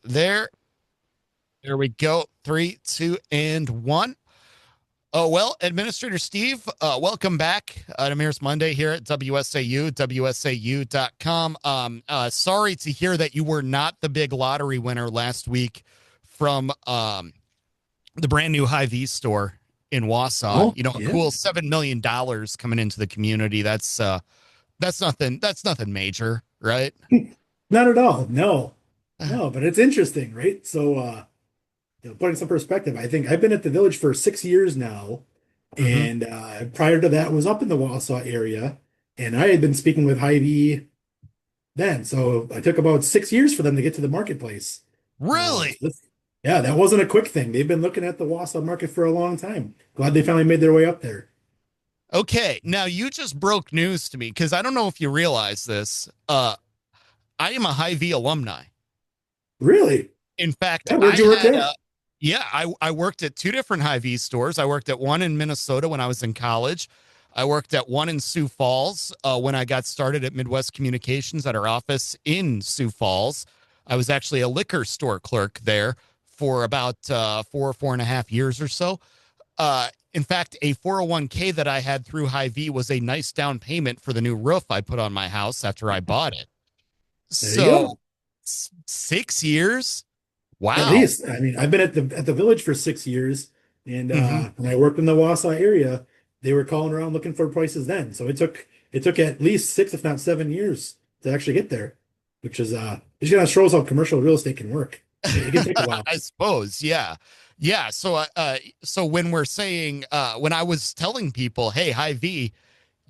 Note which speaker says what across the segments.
Speaker 1: There, there we go. Three, two, and one. Oh, well, Administrator Steve, welcome back to Mayor's Monday here at WSAU, WSAU.com. Sorry to hear that you were not the big lottery winner last week from the brand new Hy-Vee store in Wausau.
Speaker 2: Oh,
Speaker 1: You know, a
Speaker 2: yeah.
Speaker 1: cool $7 million coming into the community. That's nothing. That's nothing major, right?
Speaker 2: Not at all. No, no, but it's interesting, right? Putting some perspective, I think I've been at the village for 6 years now,
Speaker 1: Mm-hmm.
Speaker 2: and prior to that was up in the Wausau area, and I had been speaking with Hy-Vee then. So I took about 6 years for them to get to the marketplace. Uh,
Speaker 1: Really?
Speaker 2: so this- yeah, that wasn't a quick thing. They've been looking at the Wausau market for a long time. Glad they finally made their way up there.
Speaker 1: Okay, now you just broke news to me because I don't know if you realize this. I am a Hy-Vee alumni.
Speaker 2: Really?
Speaker 1: In fact,
Speaker 2: Yeah,
Speaker 1: I
Speaker 2: where'd you work
Speaker 1: had
Speaker 2: there?
Speaker 1: yeah, I worked at two different Hy-Vee stores. I worked at one in Minnesota when I was in college. I worked at one in Sioux Falls when I got started at Midwest Communications at our office in Sioux Falls. I was actually a liquor store clerk there for about 4.5 years or so. In fact, a 401k that I had through Hy-Vee was a nice down payment for the new roof I put on my house after I bought it.
Speaker 2: There you
Speaker 1: So
Speaker 2: go.
Speaker 1: 6 years?
Speaker 2: At
Speaker 1: Wow.
Speaker 2: least. I mean, I've been at the village for 6 years, and
Speaker 1: Hmm.
Speaker 2: when I worked in the Wausau area, they were calling around looking for prices then. So it took at least 6, if not 7 years, to actually get there, which is it just kind of shows how commercial real estate can work. It can take a while.
Speaker 1: I suppose, yeah. Yeah, so when we're saying when I was telling people, "Hey, Hy-Vee,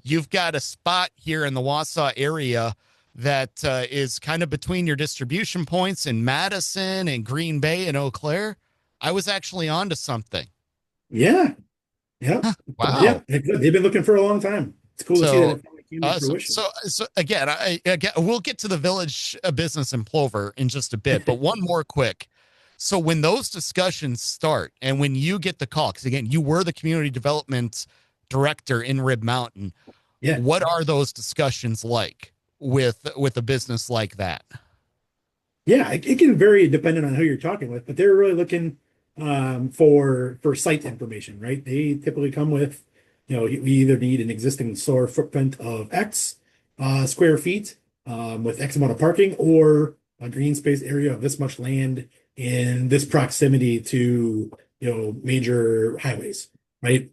Speaker 1: you've got a spot here in the Wausau area that is kind of between your distribution points in Madison and Green Bay and Eau Claire," I was actually onto something.
Speaker 2: Yeah, yeah. So yeah,
Speaker 1: Wow.
Speaker 2: they've been looking for a long time. It's cool to see that
Speaker 1: So,
Speaker 2: it finally came to fruition.
Speaker 1: so again, we'll get to the village business in Plover in just a bit, but one more quick. So when those discussions start, and when you get the call, because again, you were the community development director in Rib Mountain,
Speaker 2: Yeah.
Speaker 1: what are those discussions like with a business like that?
Speaker 2: Yeah, it can vary depending on who you're talking with, but they're really looking for site information, right? They typically come with, we either need an existing store footprint of X square feet with X amount of parking, or a green space area of this much land in this proximity to, major highways, right?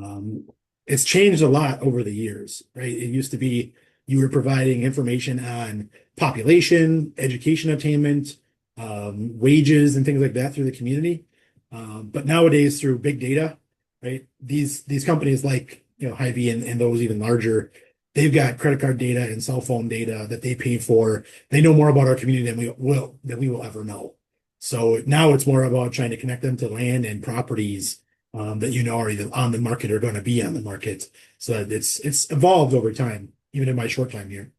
Speaker 2: Um, it's changed a lot over the years, right? It used to be you were providing information on population, education attainment, wages, and things like that through the community. But nowadays, through big data, right? These companies like Hy-Vee and those even larger, they've got credit card data and cell phone data that they pay for. They know more about our community than we will ever know. So now it's more about trying to connect them to land and properties that are either on the market or going to be on the market. So it's evolved over time, even in my short time here.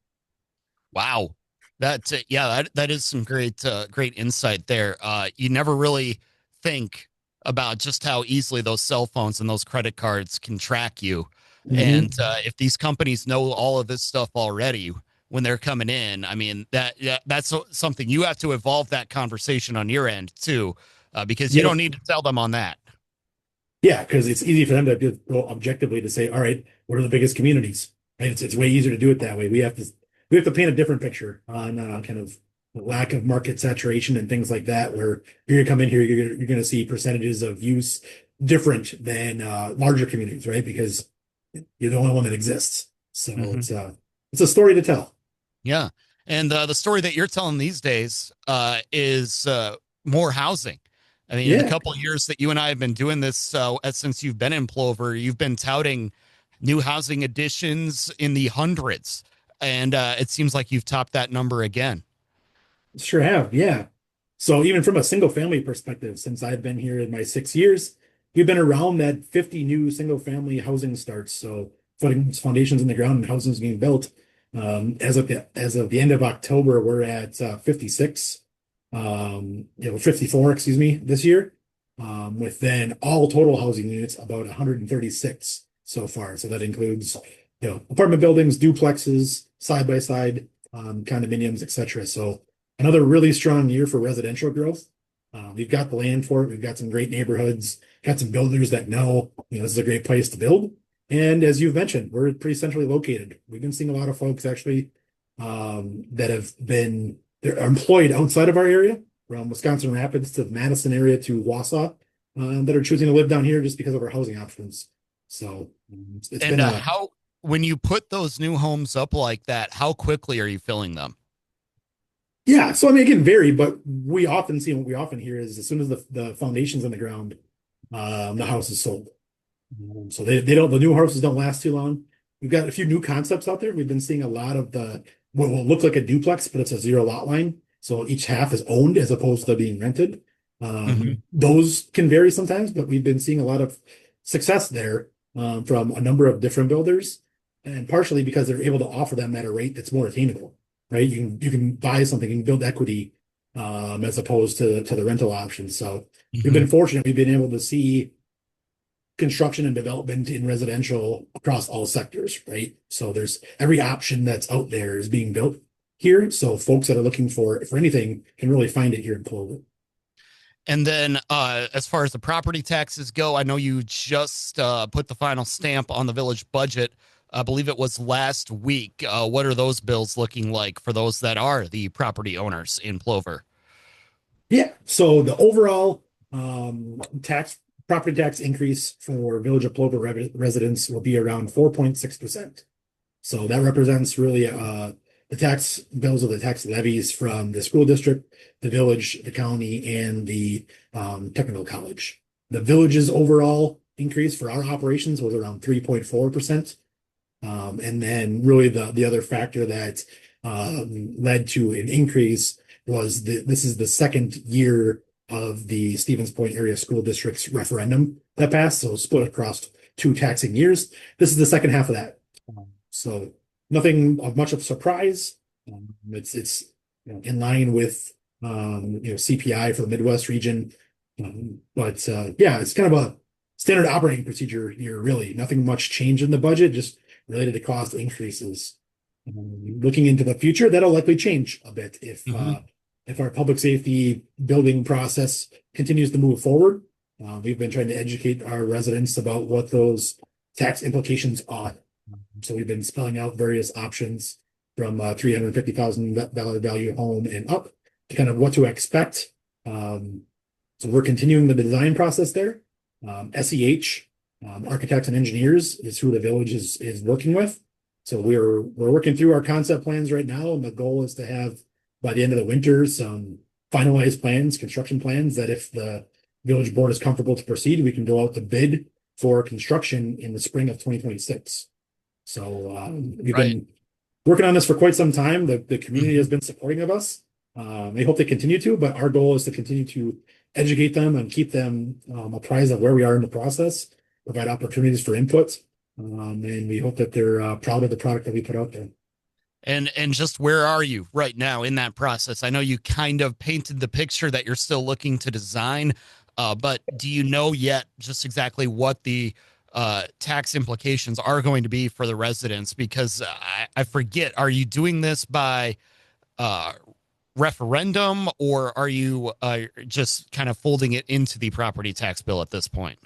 Speaker 1: Wow. That is some great insight there. You never really think about just how easily those cell phones and those credit cards can track you. And
Speaker 2: Hmm.
Speaker 1: if these companies know all of this stuff already when they're coming in, I mean that's something you have to evolve that conversation on your end too, because you don't
Speaker 2: Yep.
Speaker 1: need to tell them on that.
Speaker 2: Yeah, because it's easy for them to go objectively to say, all right, what are the biggest communities? Right? It's way easier to do it that way. We have to paint a different picture on kind of the lack of market saturation and things like that, where you're gonna come in here, you're gonna see percentages of use different than larger communities, right? Because you're the only one that exists. So
Speaker 1: Hmm.
Speaker 2: it's a story to tell.
Speaker 1: Yeah. And the story that you're telling these days is more housing. I mean, in the
Speaker 2: Yeah.
Speaker 1: couple of years that you and I have been doing this, since you've been in Plover, you've been touting new housing additions in the hundreds. And it seems like you've topped that number again.
Speaker 2: Sure have, yeah. So even from a single family perspective, since I've been here in my 6 years, we've been around that 50 new single family housing starts. So putting foundations in the ground and houses being built. As of the end of October, we're at 56, 54, excuse me, this year. With then all total housing units about 136 so far. So that includes, apartment buildings, duplexes, side by side, condominiums, etc. So another really strong year for residential growth. We've got the land for it. We've got some great neighborhoods, got some builders that know, this is a great place to build. And as you've mentioned, we're pretty centrally located. We've been seeing a lot of folks actually that have been they're employed outside of our area, from Wisconsin Rapids to the Madison area to Wausau, that are choosing to live down here just because of our housing options. So it's
Speaker 1: And
Speaker 2: been a
Speaker 1: how, when you put those new homes up like that, how quickly are you filling them?
Speaker 2: yeah. So I mean, it can vary, but what we often hear is as soon as the foundation's in the ground, the house is sold. So they don't the new houses don't last too long. We've got a few new concepts out there. We've been seeing a lot of the what will look like a duplex, but it's a zero lot line. So each half is owned as opposed to being rented.
Speaker 1: Hmm.
Speaker 2: Those can vary sometimes, but we've been seeing a lot of success there from a number of different builders, and partially because they're able to offer them at a rate that's more attainable, right? You can buy something, you can build equity as opposed to the rental options. So we've
Speaker 1: Hmm.
Speaker 2: been fortunate. We've been able to see construction and development in residential across all sectors, right? So there's every option that's out there is being built here. So folks that are looking for anything can really find it here in Plover.
Speaker 1: And then, as far as the property taxes go, I know you just put the final stamp on the village budget. I believe it was last week. What are those bills looking like for those that are the property owners in Plover?
Speaker 2: Yeah. So the overall tax property tax increase for Village of Plover residents will be around 4.6%. So that represents really the tax bills or the tax levies from the school district, the village, the county, and the technical college. The village's overall increase for our operations was around 3.4%. And then really the other factor that led to an increase was this is the second year of the Stevens Point Area School District's referendum that passed, so split across two taxing years. This is the second half of that. So nothing of much of a surprise. It's in line with CPI for the Midwest region. But yeah, it's kind of a standard operating procedure here, really. Nothing much change in the budget, just related to cost increases. Looking into the future, that'll likely change a bit
Speaker 1: Hmm.
Speaker 2: if our public safety building process continues to move forward. We've been trying to educate our residents about what those tax implications are. So we've been spelling out various options from $350,000 value home and up to kind of what to expect. So we're continuing the design process there. SEH, Architects and Engineers, is who the village is working with. So we're working through our concept plans right now, and the goal is to have by the end of the winter some finalized plans, construction plans, that if the village board is comfortable to proceed, we can go out to bid for construction in the spring of 2026. So we've
Speaker 1: Right.
Speaker 2: been working on this for quite some time. The community has
Speaker 1: Hmm.
Speaker 2: been supporting of us. I hope they continue to, but our goal is to continue to educate them and keep them apprised of where we are in the process, provide opportunities for input, and we hope that they're proud of the product that we put out there.
Speaker 1: And just where are you right now in that process? I know you kind of painted the picture that you're still looking to design, but do you know yet just exactly what the tax implications are going to be for the residents? Because I forget, are you doing this by uh, referendum, or are you just kind of folding it into the property tax bill at this point?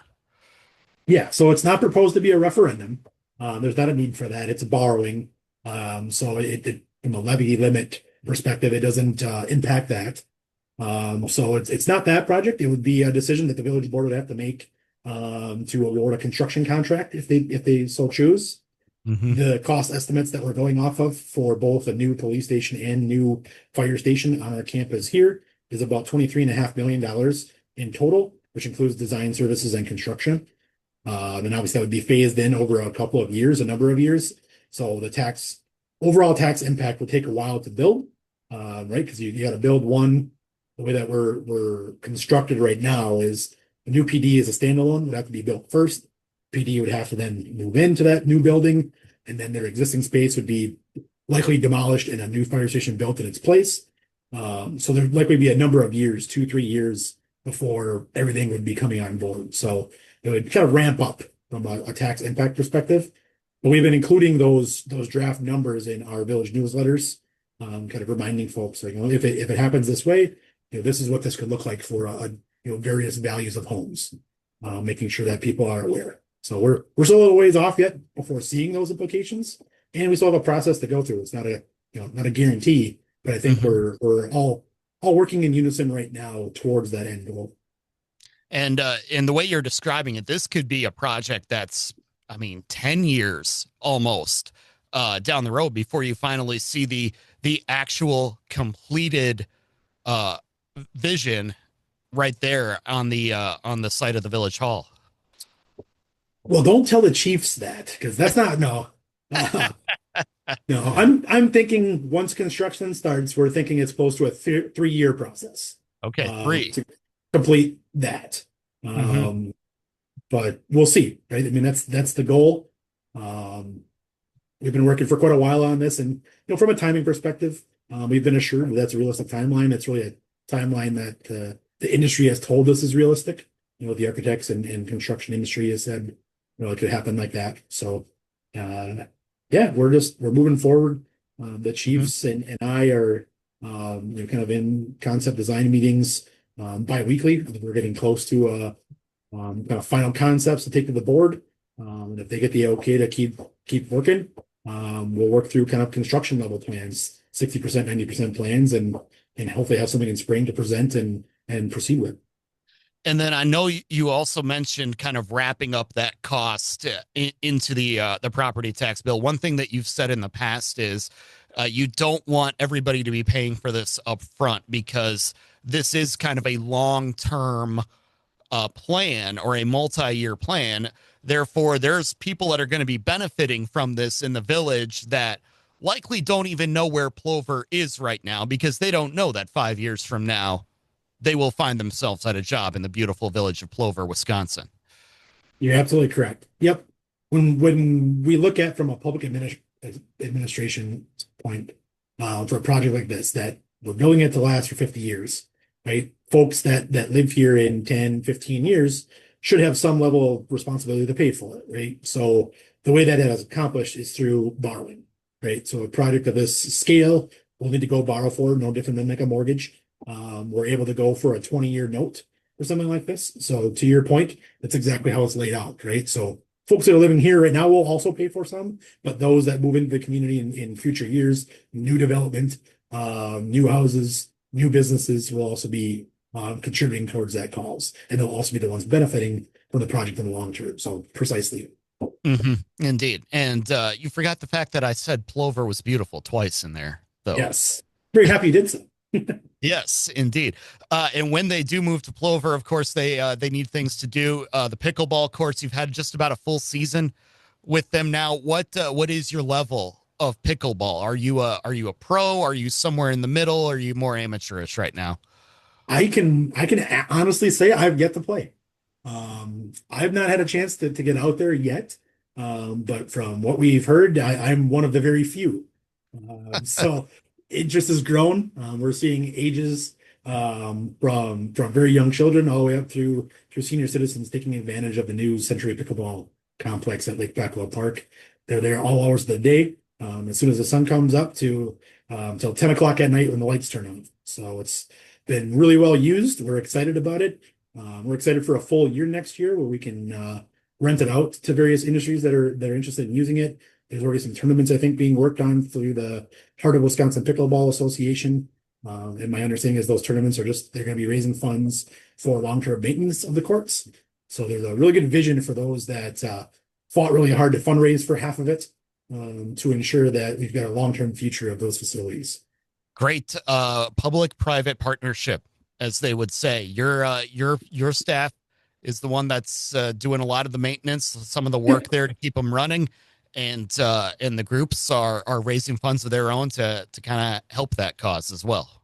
Speaker 2: Yeah, so it's not proposed to be a referendum. There's not a need for that. It's borrowing. So from a levy limit perspective, it doesn't impact that. So it's not that project. It would be a decision that the village board would have to make to award a construction contract if they so choose.
Speaker 1: Hmm.
Speaker 2: The cost estimates that we're going off of for both a new police station and new fire station on our campus here is about $23.5 million in total, which includes design services and construction. And obviously that would be phased in over a couple of years, a number of years. So the overall tax impact will take a while to build, right? Because you got to build one. The way that we're constructed right now is the new PD is a standalone, would have to be built first. PD would have to then move into that new building, and then their existing space would be likely demolished and a new fire station built in its place. So there'd likely be a number of years, 2, 3 years, before everything would be coming on board. So it would kind of ramp up from a tax impact perspective. But we've been including those draft numbers in our village newsletters kind of reminding folks, like, if it happens this way, this is what this could look like for various values of homes, making sure that people are aware. So we're still a little ways off yet before seeing those implications, and we still have a process to go through. It's not a guarantee, but I think
Speaker 1: Hmm.
Speaker 2: we're all working in unison right now towards that end goal.
Speaker 1: And in the way you're describing it, this could be a project that's, I mean, 10 years almost down the road before you finally see the actual completed uh, vision right there on the site of the village hall.
Speaker 2: Well, don't tell the Chiefs that, because that's not no. Uh, no, I'm thinking once construction starts, we're thinking it's close to a 3-year process
Speaker 1: Okay, three.
Speaker 2: to complete that.
Speaker 1: Mm-hmm.
Speaker 2: Um, but we'll see, right? I mean, that's the goal. Um, we've been working for quite a while on this, and from a timing perspective, we've been assured that that's a realistic timeline. It's really a timeline that the industry has told us is realistic. The architects and construction industry has said, it could happen like that. So, yeah, we're moving forward. The
Speaker 1: Mm-hmm.
Speaker 2: Chiefs and I are, kind of in concept design meetings bi-weekly. I think we're getting close to kind of final concepts to take to the board. And if they get the okay to keep working, we'll work through kind of construction level plans, 60%, 90% plans, and hopefully have something in spring to present and proceed with.
Speaker 1: And then I know you also mentioned kind of wrapping up that cost into the property tax bill. One thing that you've said in the past is you don't want everybody to be paying for this up front because this is kind of a long term plan or a multi-year plan. Therefore, there's people that are going to be benefiting from this in the village that likely don't even know where Plover is right now because they don't know that 5 years from now they will find themselves at a job in the beautiful village of Plover, Wisconsin.
Speaker 2: You're absolutely correct. Yep. When we look at from a administration point for a project like this, that we're building it to last for 50 years, right? Folks that live here in 10, 15 years should have some level of responsibility to pay for it, right? So the way that it is accomplished is through borrowing, right? So a project of this scale, we'll need to go borrow for, no different than like a mortgage. We're able to go for a 20-year note or something like this. So to your point, that's exactly how it's laid out, right? So folks that are living here right now will also pay for some, but those that move into the community in future years, new development, new houses, new businesses will also be contributing towards that cause, and they'll also be the ones benefiting from the project in the long term. So precisely.
Speaker 1: Mm-hmm. Indeed. And you forgot the fact that I said Plover was beautiful twice in there, though.
Speaker 2: Yes. Very happy you did so.
Speaker 1: Yes, indeed. And when they do move to Plover, of course, they need things to do. The pickleball courts, you've had just about a full season with them now. What is your level of pickleball? Are you a pro? Are you somewhere in the middle? Are you more amateurish right now?
Speaker 2: I can honestly say I've yet to play. I've not had a chance to get out there yet. But from what we've heard, I'm one of the very few. So interest has grown. We're seeing ages from very young children all the way up through senior citizens taking advantage of the new Century Pickleball complex at Lake Blackwell Park. They're there all hours of the day, as soon as the sun comes up to till 10 o'clock at night when the lights turn on. So it's been really well used. We're excited about it. We're excited for a full year next year where we can rent it out to various industries that are interested in using it. There's already some tournaments, I think, being worked on through the Heart of Wisconsin Pickleball Association. And my understanding is those tournaments they're going to be raising funds for long-term maintenance of the courts. So there's a really good vision for those that fought really hard to fundraise for half of it to ensure that we've got a long-term future of those facilities.
Speaker 1: Great public-private partnership, as they would say. Your staff is the one that's doing a lot of the maintenance, some of the
Speaker 2: Yeah,
Speaker 1: work there to keep them running, and the groups are raising funds of their own to kind of help that cause as well.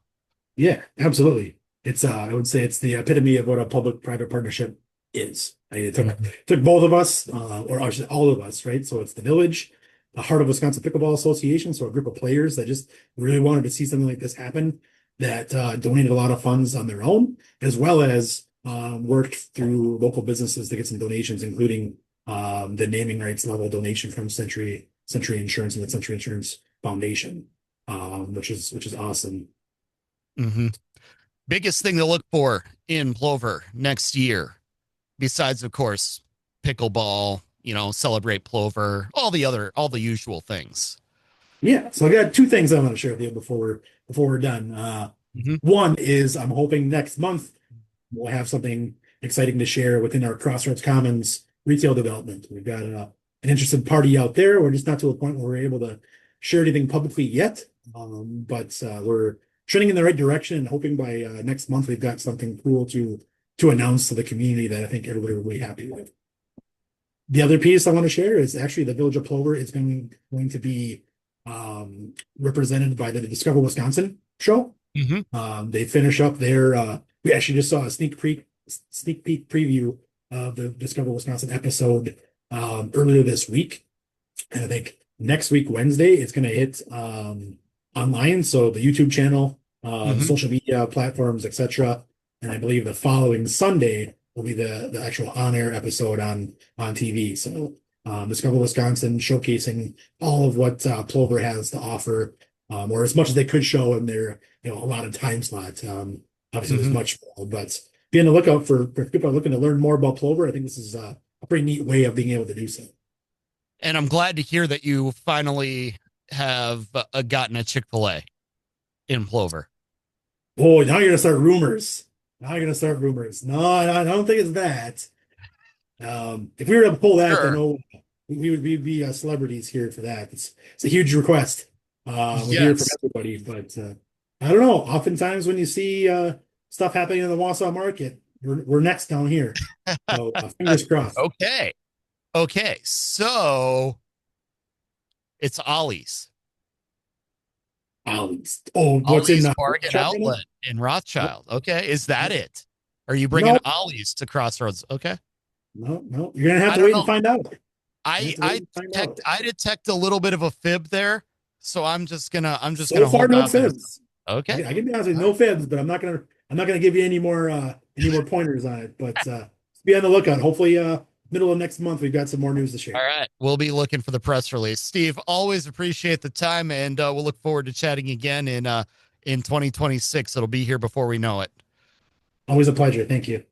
Speaker 2: yeah, absolutely. It's I would say it's the epitome of what a public-private partnership is. I mean, it took both of us, or I should say all of us, right? So it's the village, the Heart of Wisconsin Pickleball Association, so a group of players that just really wanted to see something like this happen, that donated a lot of funds on their own, as well as worked through local businesses to get some donations, including the naming rights level donation from Century Insurance and the Century Insurance Foundation. which is awesome.
Speaker 1: Hmm. Biggest thing to look for in Plover next year, besides, of course, pickleball, celebrate Plover, all the usual things.
Speaker 2: Yeah, so I got two things I want to share with you before we're done.
Speaker 1: Hmm.
Speaker 2: One is I'm hoping next month we'll have something exciting to share within our Crossroads Commons retail development. We've got an interested party out there. We're just not to a point where we're able to share anything publicly yet, but we're trending in the right direction and hoping by next month we've got something cool to announce to the community that I think everybody will be happy with. The other piece I want to share is actually the Village of Plover is going to be represented by the Discover Wisconsin show.
Speaker 1: Hmm.
Speaker 2: They finish up their. We actually just saw a sneak peek preview of the Discover Wisconsin episode earlier this week, and I think next week Wednesday it's going to hit online. So the YouTube channel, the
Speaker 1: Hmm.
Speaker 2: social media platforms, etc. And I believe the following Sunday will be the actual on air episode on TV. So Discover Wisconsin showcasing all of what Plover has to offer, or as much as they could show in their a lot of time slots. Obviously, there's
Speaker 1: Hmm.
Speaker 2: much more, but be on the lookout for people looking to learn more about Plover. I think this is a pretty neat way of being able to do so.
Speaker 1: And I'm glad to hear that you finally have gotten a Chick-fil-A in Plover.
Speaker 2: Oh, now you're gonna start rumors. Now you're gonna start rumors. No, I don't think it's that. If we were to pull that, I
Speaker 1: Sure.
Speaker 2: know we'd be celebrities here for that. It's a huge request. We hear it from
Speaker 1: Yes.
Speaker 2: everybody, but I don't know. Oftentimes, when you see stuff happening in the Wausau market, we're next down here. So fingers crossed.
Speaker 1: Okay. Okay. So it's Ollie's.
Speaker 2: What's in
Speaker 1: Ollie's
Speaker 2: the
Speaker 1: Bargain
Speaker 2: shop right now?
Speaker 1: Outlet in Rothschild. Okay. Is that it? Are you bringing
Speaker 2: No,
Speaker 1: Ollie's to Crossroads? Okay.
Speaker 2: no. You're gonna have
Speaker 1: I
Speaker 2: to
Speaker 1: don't
Speaker 2: wait and
Speaker 1: know.
Speaker 2: find out. You
Speaker 1: I
Speaker 2: have to wait
Speaker 1: I
Speaker 2: and find
Speaker 1: detect
Speaker 2: out.
Speaker 1: I detect a little bit of a fib there, so I'm just gonna
Speaker 2: So far,
Speaker 1: hold
Speaker 2: no
Speaker 1: off until.
Speaker 2: fibs.
Speaker 1: Okay.
Speaker 2: I can be honest with you,
Speaker 1: All
Speaker 2: no
Speaker 1: right.
Speaker 2: fibs, but I'm not gonna give you any more pointers on it. But be on the lookout. Hopefully, middle of next month we've got some more news to
Speaker 1: All
Speaker 2: share.
Speaker 1: right. We'll be looking for the press release. Steve, always appreciate the time, and we'll look forward to chatting again in 2026. It'll be here before we know it.
Speaker 2: Always a pleasure. Thank you.